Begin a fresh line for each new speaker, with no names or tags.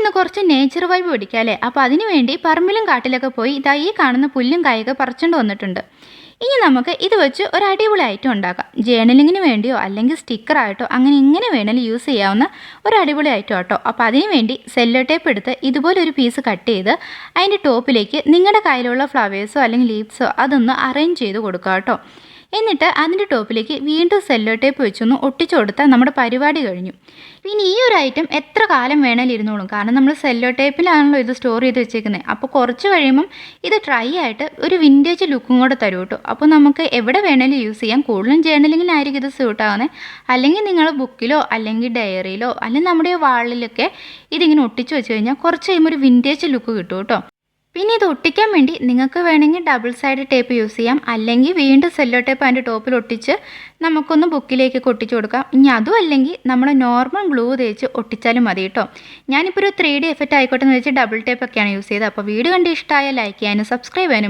ഇന്ന് കുറച്ച് nature vibe പിടിക്കാം അല്ലേ? അപ്പോൾ അതിന് വേണ്ടി പറമ്പിലും കാട്ടിലൊക്കെ പോയി ഇതാ ഈ കാണുന്ന പുല്ലും കായൊക്കെ പറിച്ചുകൊണ്ട് വന്നിട്ടുണ്ട്. ഇനി നമുക്ക് ഇത് വെച്ച് ഒരു അടിപൊളി ഐറ്റം ഉണ്ടാക്കാം. ജേർണലിങ്ങിന് വേണ്ടിയോ അല്ലെങ്കിൽ സ്റ്റിക്കറായിട്ടോ അങ്ങനെ എങ്ങനെ വേണമെങ്കിലും യൂസ് ചെയ്യാവുന്ന ഒരു അടിപൊളി ഐറ്റം കേട്ടോ. അപ്പോൾ അതിന് വേണ്ടി സെല്ലോ ടേപ്പ് എടുത്ത് ഇതുപോലെ ഒരു പീസ് കട്ട് ചെയ്ത് അതിൻ്റെ ടോപ്പിലേക്ക് നിങ്ങളുടെ കയ്യിലുള്ള ഫ്ലവേഴ്സോ അല്ലെങ്കിൽ ലീവ്സോ അതൊന്ന് അറേഞ്ച് ചെയ്ത് കൊടുക്കുക കേട്ടോ. എന്നിട്ട് അതിൻ്റെ ടോപ്പിലേക്ക് വീണ്ടും സെല്ലോ ടേപ്പ് വെച്ചൊന്ന് ഒട്ടിച്ചു കൊടുത്താൽ നമ്മുടെ പരിപാടി കഴിഞ്ഞു. പിന്നെ ഈ ഒരു ഐറ്റം എത്ര കാലം വേണേലും ഇരുന്നോളും, കാരണം നമ്മൾ സെല്ലോ ടേപ്പിലാണല്ലോ ഇത് സ്റ്റോർ ചെയ്ത് വെച്ചേക്കുന്നത്. അപ്പോൾ കുറച്ച് കഴിയുമ്പം ഇത് ഡ്രൈ ആയിട്ട് ഒരു വിൻറ്റേജ് ലുക്കും കൂടെ തരും കേട്ടോ. അപ്പോൾ നമുക്ക് എവിടെ വേണേലും യൂസ് ചെയ്യാം. കൂടുതലും ജേർണലിങ്ങിനായിരിക്കും ഇത് സ്യൂട്ടാകുന്നത്. അല്ലെങ്കിൽ നിങ്ങൾ ബുക്കിലോ അല്ലെങ്കിൽ ഡയറിയിലോ അല്ലെങ്കിൽ നമ്മുടെ വാളിലൊക്കെ ഇതിങ്ങനെ ഒട്ടിച്ച് വെച്ച് കഴിഞ്ഞാൽ കുറച്ച് കഴിയുമ്പോൾ ഒരു വിൻറ്റേജ് ലുക്ക് കിട്ടും കേട്ടോ. പിന്നെ ഇത് ഒട്ടിക്കാൻ വേണ്ടി നിങ്ങൾക്ക് വേണമെങ്കിൽ ഡബിൾ സൈഡ് ടേപ്പ് യൂസ് ചെയ്യാം, അല്ലെങ്കിൽ വീണ്ടും സെല്ലോ ടേപ്പ് അതിൻ്റെ ടോപ്പിൽ ഒട്ടിച്ച് നമുക്കൊന്ന് ബുക്കിലേക്കൊക്കെ ഒട്ടിച്ച് കൊടുക്കാം. ഇനി അതും അല്ലെങ്കിൽ നമ്മൾ നോർമൽ ഗ്ലൂ തേച്ച് ഒട്ടിച്ചാലും മതി കേട്ടോ. ഞാനിപ്പോൾ ഒരു 3D എഫക്റ്റ് ആയിക്കോട്ടെ എന്ന് വെച്ച് ഡബിൾ ടേപ്പൊക്കെയാണ് യൂസ് ചെയ്തത്. അപ്പോൾ വീഡിയോ കണ്ട് ഇഷ്ടമായ ലൈക്ക് ചെയ്യാനും സബ്സ്ക്രൈബ് ചെയ്യാനും